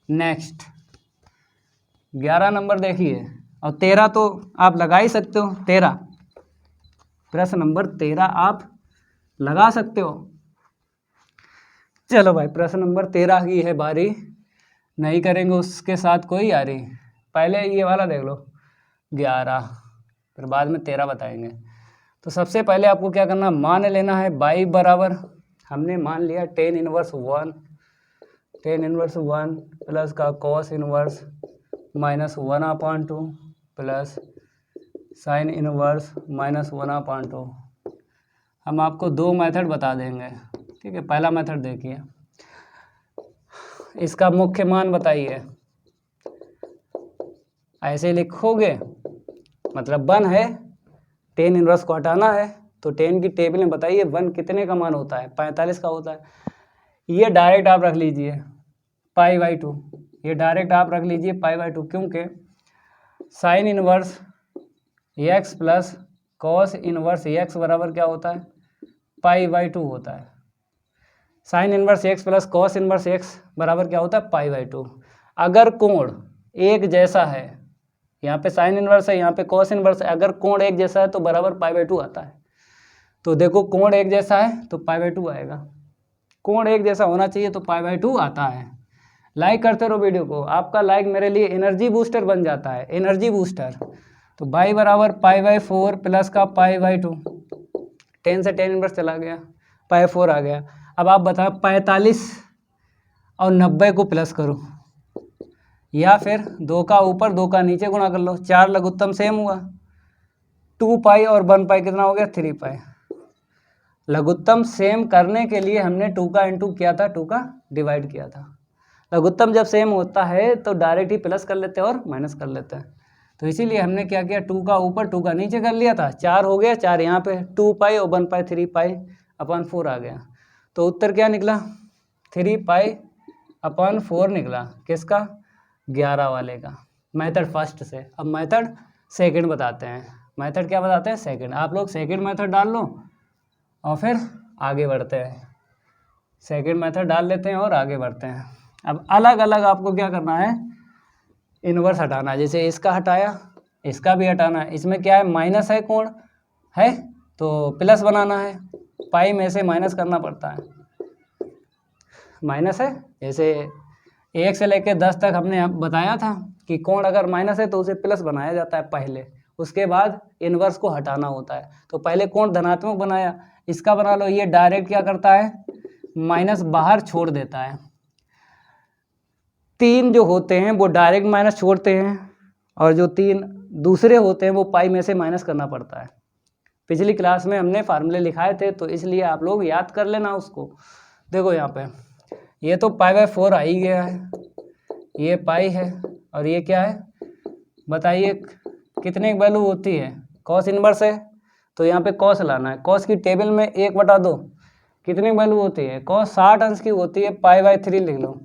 नेक्स्ट 11 नंबर देखिए, और 13 तो आप लगा ही सकते हो। 13 प्रश्न नंबर 13 आप लगा सकते हो। चलो भाई प्रश्न नंबर 13 की है बारी, नहीं करेंगे उसके साथ कोई यारी। पहले ये वाला देख लो 11, फिर बाद में 13 बताएंगे। तो सबसे पहले आपको क्या करना, मान लेना है बाई बराबर, हमने मान लिया tan इनवर्स 1 प्लस का cos inverse -1/2 plus sine inverse -1/2। हम आपको 2 मेथड बता देंगे, ठीक है। पहला मेथड देखिए, इसका मुख्य मान बताइए, ऐसे लिखोगे मतलब 1 है, tan इनवर्स को हटाना है तो tan की टेबल में बताइए 1 कितने का मान होता है, 45 का होता है। ये डायरेक्ट आप रख लीजिए π/2, ये डायरेक्ट आप रख लीजिए π/2, क्योंकि sine inverse x plus cos inverse x बराबर क्या होता है, π/2 होता है। Sine inverse x plus cos inverse x बराबर क्या होता है, π/2। अगर कोण एक जैसा है, यहाँ पे साइन इनवर्स है, यहाँ पे कॉस इनवर्स है, अगर कोण एक जैसा है तो बराबर π/2 आता है। तो देखो कोण एक जैसा है तो π/2 आएगा, कोण एक जैसा होना चाहिए तो π/2 आता है। लाइक करते रहो वीडियो को, आपका लाइक मेरे लिए एनर्जी बूस्टर बन जाता है, एनर्जी बूस्टर। तो बाई बराबर π/4 प्लस का π/2, 10 से tan इनवर्स चला गया, π/4 आ गया। अब आप बताओ 45 और 90 को प्लस करो, या फिर 2 का ऊपर 2 का नीचे गुणा कर लो, 4 लघुत्तम सेम हुआ, 2π और 1π कितना हो गया, 3π। लघुत्तम सेम करने के लिए हमने 2 का इंटू किया था, 2 का डिवाइड किया था। लघुत्तम जब सेम होता है तो डायरेक्ट ही प्लस कर लेते हैं और माइनस कर लेते हैं। तो इसीलिए हमने क्या किया, 2 का ऊपर 2 का नीचे कर लिया था, 4 हो गया, 4 यहाँ पे, 2π और 1π 3π/4 आ गया। तो उत्तर क्या निकला, 3π/4 निकला। किसका, 11 वाले का, मेथड फर्स्ट से। अब मेथड सेकंड बताते हैं। मेथड क्या बताते हैं, सेकंड। आप लोग सेकंड मेथड डाल लो और फिर आगे बढ़ते हैं। सेकंड मेथड डाल लेते हैं और आगे बढ़ते हैं। अब अलग अलग आपको क्या करना है, इनवर्स हटाना है। जैसे इसका हटाया, इसका भी हटाना है। इसमें क्या है, माइनस है, कोण है तो प्लस बनाना है, पाई में से माइनस करना पड़ता है, माइनस है। जैसे 1 से लेकर 10 तक हमने बताया था कि कोण अगर माइनस है तो उसे प्लस बनाया जाता है पहले, उसके बाद इनवर्स को हटाना होता है। तो पहले कोण धनात्मक बनाया, इसका बना लो, ये डायरेक्ट क्या करता है, माइनस बाहर छोड़ देता है। 3 जो होते हैं वो डायरेक्ट माइनस छोड़ते हैं, और जो 3 दूसरे होते हैं वो पाई में से माइनस करना पड़ता है। पिछली क्लास में हमने फार्मूले लिखाए थे, तो इसलिए आप लोग याद कर लेना उसको। देखो यहाँ पे ये तो π/4 आ ही गया है, ये पाई है, और ये क्या है बताइए, कितने की वैल्यू होती है, कॉस इनवर्स है तो यहाँ पे कॉस लाना है। कॉस की टेबल में 1/2 कितनी वैल्यू होती है, कॉस 60 अंश की होती है, π/3 लिख लो,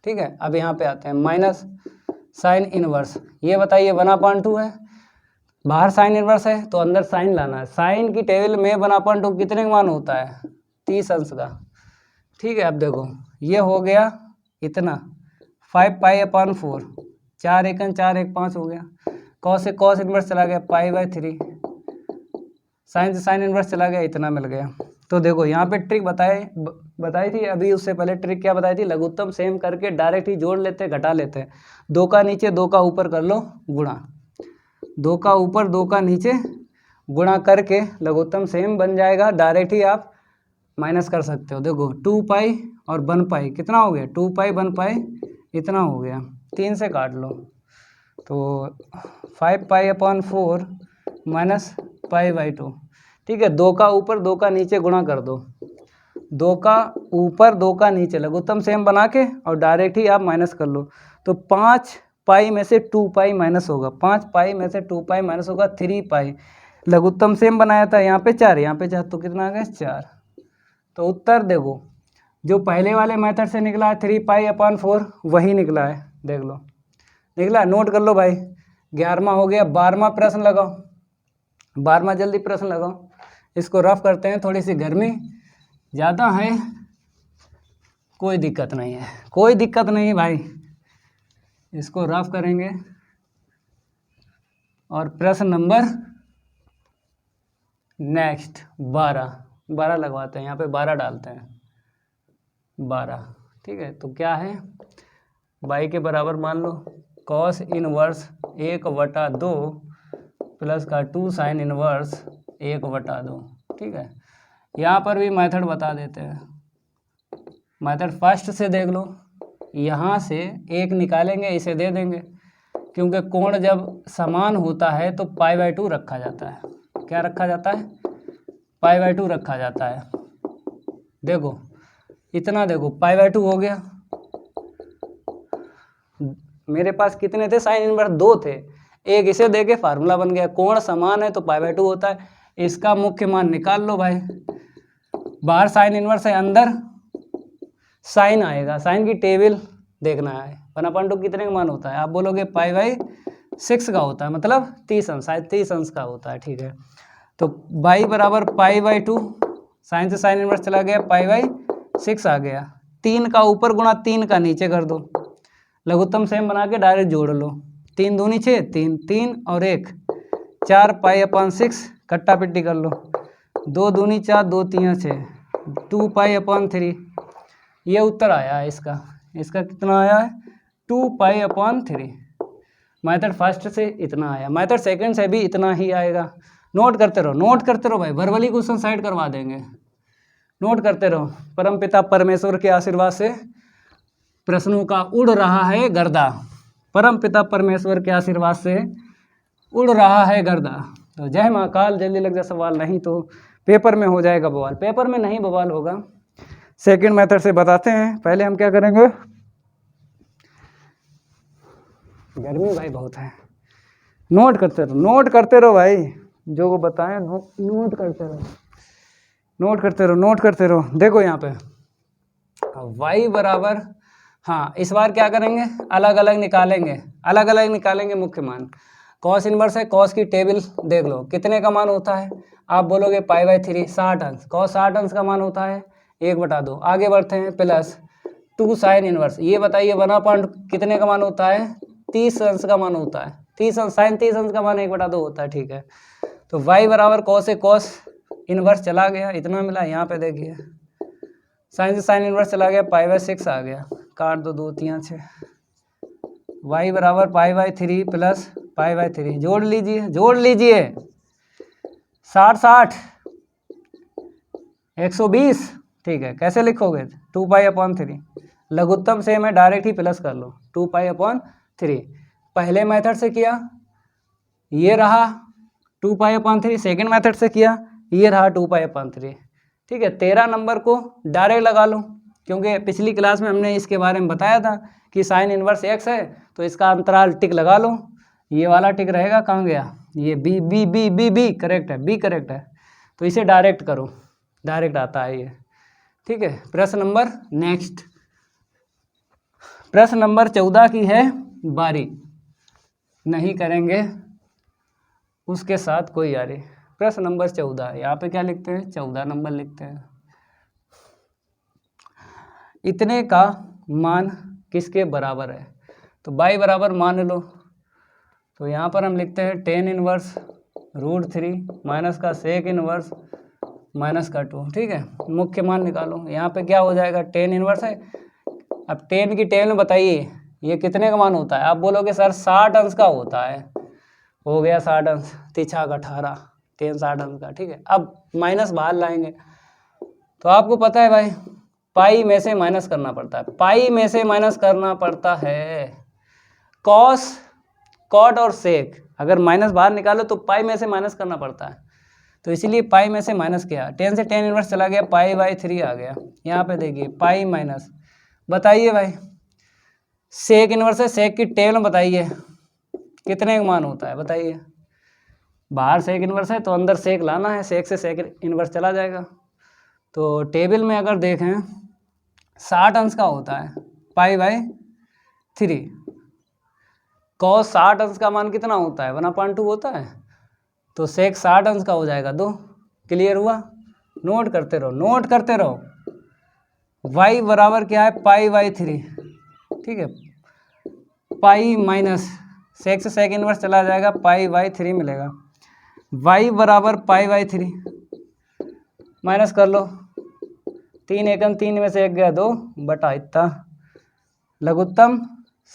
ठीक है। अब यहाँ पे आते हैं, माइनस साइन इनवर्स, ये बताइए 1/2 है, बाहर साइन इनवर्स है तो अंदर साइन लाना है। साइन की टेबल में 1/2 कितने का मान होता है, 30 अंश का, ठीक है। अब देखो ये हो गया इतना 5π/4, 4 1 4 1 5 हो गया। कॉस से कॉस इनवर्स चला गया, π/3 साइन से साइन इनवर्स चला गया, इतना मिल गया। तो देखो यहाँ पे ट्रिक बताई थी अभी, उससे पहले ट्रिक क्या बताई थी, लघुत्तम सेम करके डायरेक्ट ही जोड़ लेते घटा लेते हैं। 2 का नीचे 2 का ऊपर कर लो गुणा, 2 का ऊपर 2 का नीचे गुणा करके लघुत्तम सेम बन जाएगा, डायरेक्ट ही आप माइनस कर सकते हो। देखो 2 पाई और 1 पाई कितना हो गया, 2 पाई 1 पाई इतना हो गया, 3 से काट लो तो 5 pi upon 4 minus pi by 2। ठीक है, 2 का ऊपर 2 का नीचे गुणा कर दो, 2 का ऊपर 2 का नीचे लघुत्तम सेम बना के और डायरेक्ट ही आप माइनस कर लो। तो 5 पाई में से 2 पाई माइनस होगा, 5 पाई में से 2 पाई माइनस होगा 3 पाई। लघुत्तम सेम बनाया था, यहाँ पे 4, यहाँ पे 4, तो कितना आ गया 4। तो उत्तर देखो जो पहले वाले मेथड से निकला है 3 पाई अपॉन 4 वही निकला है, देख लो निकला, नोट कर लो भाई। 11वां हो गया। 12वां प्रश्न लगाओ, 12वां जल्दी प्रश्न लगाओ। इसको रफ करते हैं, थोड़ी सी गर्मी ज़्यादा है, कोई दिक्कत नहीं है, कोई दिक्कत नहीं है भाई, इसको रफ करेंगे। और प्रश्न नंबर नेक्स्ट 12 लगवाते हैं, यहाँ पे 12 डालते हैं, 12। ठीक है, तो क्या है, बाई के बराबर मान लो कॉस इनवर्स 1/2 प्लस का 2 साइन इनवर्स 1/2। ठीक है, यहाँ पर भी मेथड बता देते हैं। मेथड फर्स्ट से देख लो, यहाँ से 1 निकालेंगे, इसे दे देंगे, क्योंकि कोण जब समान होता है तो पाई/2 रखा जाता है। क्या रखा जाता है, पाई/2 रखा जाता है। देखो इतना, देखो पाई/2 हो गया, मेरे पास कितने थे, साइन इनवर्स 2 थे, 1 इसे देके फार्मूला बन गया, कोण समान है तो पाई/2 होता है। इसका मुख्य मान निकाल लो भाई, बाहर साइन इनवर्स है, अंदर साइन आएगा, साइन की टेबल देखना है। 1/2 कितने का मान होता है, आप बोलोगे पाई/6 का होता है, मतलब 30 अंश, शायद 30 अंश का होता है। ठीक है, तो बाई बराबर पाई/2, साइन से साइन इनवर्स चला गया, पाई/6 आ गया। 3 का ऊपर गुणा 3 का नीचे कर दो, लघुत्तम सेम बना के डायरेक्ट जोड़ लो, 3 दूनी 6, 3 3 और 1 4 पाई/6 कट्टा पिट्टी कर लो, 2 दूनी 4, 2 3 6, 2 पाई/3। ये उत्तर आया है इसका, इसका कितना आया है 2 पाई/3। मेथड फर्स्ट से इतना आया, मेथड सेकंड से भी इतना ही आएगा। नोट करते रहो, नोट करते रहो भाई, वर्बली क्वेश्चन साइड करवा देंगे, नोट करते रहो। परमपिता परमेश्वर के आशीर्वाद से प्रश्नों का उड़ रहा है गर्दा, परमपिता परमेश्वर के आशीर्वाद से उड़ रहा है गर्दा। तो जय महाकाल, जल्दी लग जाए सवाल, नहीं तो पेपर में हो जाएगा बवाल। पेपर में नहीं बवाल होगा, सेकंड मेथड से बताते हैं। पहले हम क्या करेंगे, गर्मी भाई बहुत है, नोट करते रहो, नोट करते रहो भाई, जो वो बताएं नोट करते रहो, नोट करते रहो, नोट करते रहो। देखो यहाँ पे y बराबर, हाँ इस बार क्या करेंगे, अलग अलग निकालेंगे, अलग अलग निकालेंगे मुख्य मान। कॉस इनवर्स है, कॉस की टेबल देख लो कितने का मान होता है, आप बोलोगे पाई/3 60 अंश, कॉस 60 अंश का मान होता है 1/2। आगे बढ़ते हैं, प्लस 2 साइन इनवर्स, ये बताइए 1/, कितने का मान होता है 30 अंश का मान होता है, 30 अंश, साइन 30 अंश का मान 1/2 होता है। ठीक है, तो y बराबर कॉस है, कॉस इनवर्स चला गया, इतना मिला। यहाँ पे देखिए साइन से साइन इनवर्स चला गया, पाई/6 आ गया, काट दो, 2 3 6, y बराबर पाई/3 प्लस पाई/3, जोड़ लीजिए, जोड़ लीजिए, 60 60 120। ठीक है, कैसे लिखोगे, 2 पाई/3, लघुत्तम सेम है, डायरेक्ट ही प्लस कर लो, 2 पाई/3। पहले मेथड से किया, ये रहा 2 पाई/3, सेकेंड मेथड से किया, ये रहा 2 पाई/3। ठीक है, 13 नंबर को डायरेक्ट लगा लो, क्योंकि पिछली क्लास में हमने इसके बारे में बताया था कि साइन इनवर्स x है, तो इसका अंतराल टिक लगा लो, ये वाला टिक रहेगा, कहाँ गया, ये B B B B B correct है, बी करेक्ट है, तो इसे डायरेक्ट करो, डायरेक्ट आता है ये। ठीक है, प्रश्न नंबर नेक्स्ट, प्रश्न नंबर 14 की है बारी, नहीं करेंगे उसके साथ कोई यारी। प्रश्न नंबर 14, यहाँ पे क्या लिखते हैं, 14 नंबर लिखते हैं, इतने का मान किसके बराबर है, तो y बराबर मान लो, तो यहाँ पर हम लिखते हैं tan इनवर्स √3 माइनस का सेक इनवर्स माइनस का 2। ठीक है, मुख्य मान निकालो। यहाँ पे क्या हो जाएगा, टेन इनवर्स है। अब टेन की टेबल में बताइए ये कितने का मान होता है। आप बोलोगे सर 60 अंश का होता है। हो गया 60 अंश, 3×6 18, 10 60 अंश का। ठीक है, अब माइनस बाहर लाएंगे तो आपको पता है भाई पाई में से माइनस करना पड़ता है। पाई में से माइनस करना पड़ता है कॉस, कॉट और सेक। अगर माइनस बाहर निकालो तो पाई में से माइनस करना पड़ता है, तो इसीलिए पाई में से माइनस किया। 10 से 10 इनवर्स चला गया, पाई/3 आ गया। यहाँ पे देखिए पाई माइनस, बताइए भाई सेक इनवर्स है, सेक की टेबल बताइए कितने का मान होता है, बताइए। बाहर सेक इनवर्स है तो अंदर सेक लाना है, सेक से सेक इनवर्स चला जाएगा। तो टेबल में अगर देखें 60 अंश का होता है पाई/3। कॉस 60 अंश का मान कितना होता है, 1/2 होता है। तो सेक 60 अंश का हो जाएगा 2। क्लियर हुआ, नोट करते रहो, नोट करते रहो। y बराबर क्या है, पाई/3। ठीक है, पाई माइनस सेक से सेक इनवर्स चला जाएगा, पाई/3 मिलेगा। y बराबर पाई/3 माइनस कर लो, 3 एकम 3 में से 1 गया 2 बटा इतना। लघुत्तम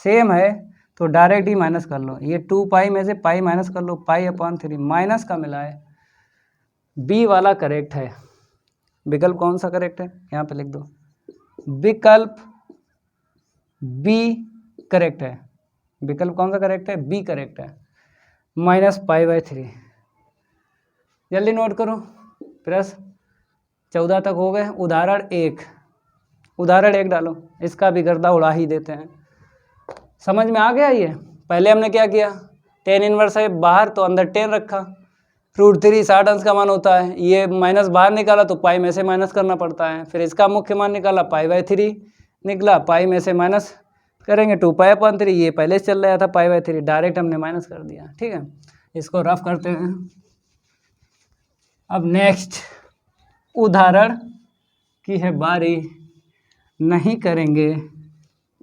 सेम है तो डायरेक्ट ही माइनस कर लो। ये 2 पाई में से पाई माइनस कर लो, पाई/3 माइनस का मिला है। बी वाला करेक्ट है। विकल्प कौन सा करेक्ट है, यहाँ पे लिख दो, विकल्प बी करेक्ट है। विकल्प कौन सा करेक्ट है, बी करेक्ट है, -पाई/3। जल्दी नोट करो, प्रश्न 14 तक हो गए। उदाहरण 1, उदाहरण 1 डालो, इसका भी गर्दा उड़ा ही देते हैं। समझ में आ गया ये। पहले हमने क्या किया, 10 इनवर्स है बाहर तो अंदर 10 रखा, √3 60 अंश का मान होता है। ये माइनस बाहर निकाला तो पाई में से माइनस करना पड़ता है। फिर इसका मुख्य मान निकाला, पाई/3 निकला, पाई में से माइनस करेंगे 2 पाई/3। ये पहले से चल रहा था पाई/3, डायरेक्ट हमने माइनस कर दिया। ठीक है, इसको रफ करते हैं। अब नेक्स्ट उदाहरण की है बारी, नहीं करेंगे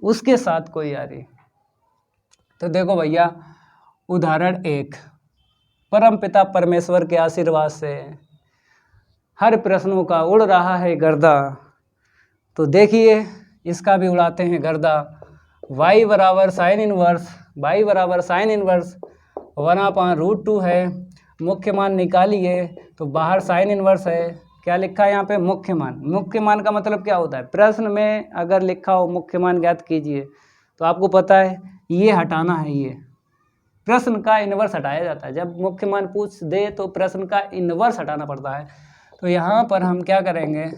उसके साथ कोई यारी। तो देखो भैया उदाहरण 1, परम पिता परमेश्वर के आशीर्वाद से हर प्रश्नों का उड़ रहा है गर्दा। तो देखिए इसका भी उड़ाते हैं गर्दा। y बराबर साइन इनवर्स, y बराबर साइन इनवर्स 1/√2 है। मुख्य मान निकालिए, तो बाहर साइन इनवर्स है, क्या लिखा है यहाँ पे, मुख्य मान। मुख्य मान का मतलब क्या होता है, प्रश्न में अगर लिखा हो मुख्य मान ज्ञात कीजिए, तो आपको पता है ये हटाना है। ये प्रश्न का इनवर्स हटाया जाता है। जब मुख्य मान पूछ दे तो प्रश्न का इनवर्स हटाना पड़ता है। तो यहाँ पर हम क्या करेंगे,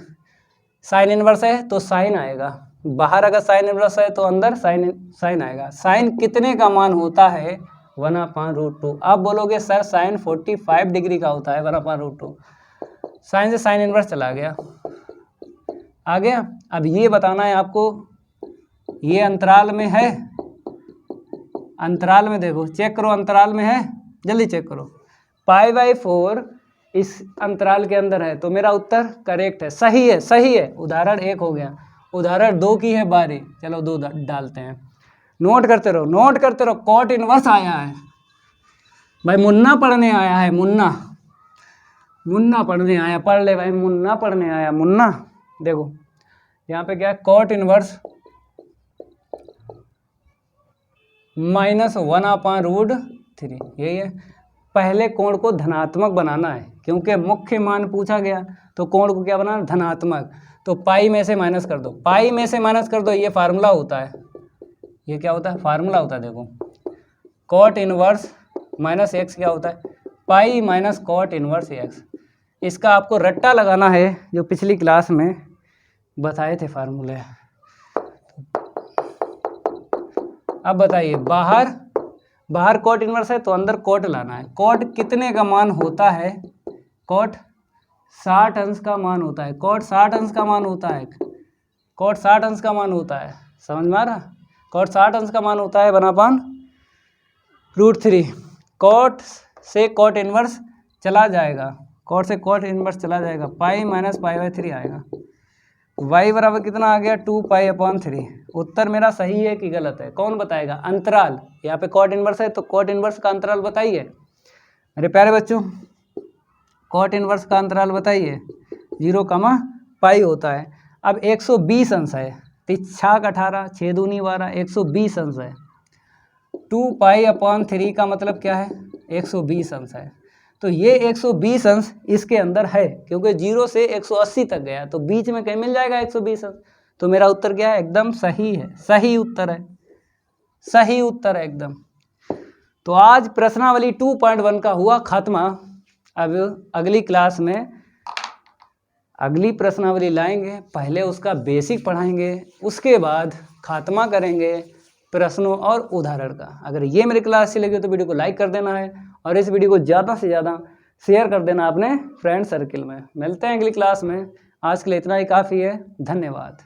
साइन इनवर्स है तो साइन आएगा, बाहर अगर साइन इनवर्स है तो अंदर साइन आएगा। साइन कितने का मान होता है, 1/√2। आप बोलोगे सर साइन 45 डिग्री का होता है 1/√2। साइन से साइन इनवर्स चला गया, आ गया। अब ये बताना है आपको, ये अंतराल में है, अंतराल में देखो, चेक करो अंतराल में है, जल्दी चेक करो। पाई/4 इस अंतराल के अंदर है, तो मेरा उत्तर करेक्ट है, सही है, सही है। उदाहरण 1 हो गया। उदाहरण 2 की है बारी, चलो 2 डालते हैं। नोट करते रहो, नोट करते रहो। कॉट इनवर्स आया है भाई, मुन्ना पढ़ने आया है, मुन्ना, मुन्ना पढ़ने आया, पढ़ ले भाई, मुन्ना पढ़ने आया, मुन्ना। देखो यहाँ पे क्या है, कॉट इनवर्स -1/√3, यही है। पहले कोण को धनात्मक बनाना है, क्योंकि मुख्य मान पूछा गया, तो कोण को क्या बनाना, धनात्मक। तो पाई में से माइनस कर दो, पाई में से माइनस कर दो, ये फार्मूला होता है। ये क्या होता है, फार्मूला होता है। देखो कॉट इनवर्स -x क्या होता है, pi minus cot inverse x। इसका आपको रट्टा लगाना है, जो पिछली क्लास में बताए थे फार्मूले। अब बताइए, बाहर कॉट इनवर्स है तो अंदर कॉट लाना है। कॉट कितने का मान होता है, कॉट 60 अंश का मान होता है, कॉट 60 अंश का मान होता है, कॉट 60 अंश का मान होता है। समझ में आ रहा, कॉट 60 अंश का मान होता है 1/√3। कॉट से कॉट इनवर्स चला जाएगा, कॉट से कॉट इनवर्स चला जाएगा, पाई माइनस पाई/3 आएगा। y बराबर कितना आ गया, 2 पाई/3। उत्तर मेरा सही है कि गलत है, कौन बताएगा। अंतराल, यहाँ पे कॉट इनवर्स है तो कॉट इनवर्स का अंतराल बताइए। मेरे प्यारे बच्चों, कॉट इनवर्स का अंतराल बताइए, 0, होता है। अब 120 अंश है, 3×18, 6 दूनी 12, 120 अंश है। 2π/3 का मतलब क्या है, 120 अंश है। तो ये 120 अंश इसके अंदर है, क्योंकि 0 से 180 तक गया, तो बीच में कहीं मिल जाएगा 120 अंश। तो मेरा उत्तर क्या है, एकदम सही है, सही उत्तर है, सही उत्तर है एकदम। तो आज प्रश्नावली 2.1 का हुआ खात्मा। अब अगली क्लास में अगली प्रश्नावली लाएंगे, पहले उसका बेसिक पढ़ाएंगे, उसके बाद खात्मा करेंगे प्रश्नों और उदाहरण का। अगर ये मेरी क्लास अच्छी लगी तो वीडियो को लाइक कर देना है, और इस वीडियो को ज़्यादा से ज़्यादा शेयर कर देना अपने फ्रेंड सर्किल में। मिलते हैं अगली क्लास में, आज के लिए इतना ही काफ़ी है। धन्यवाद।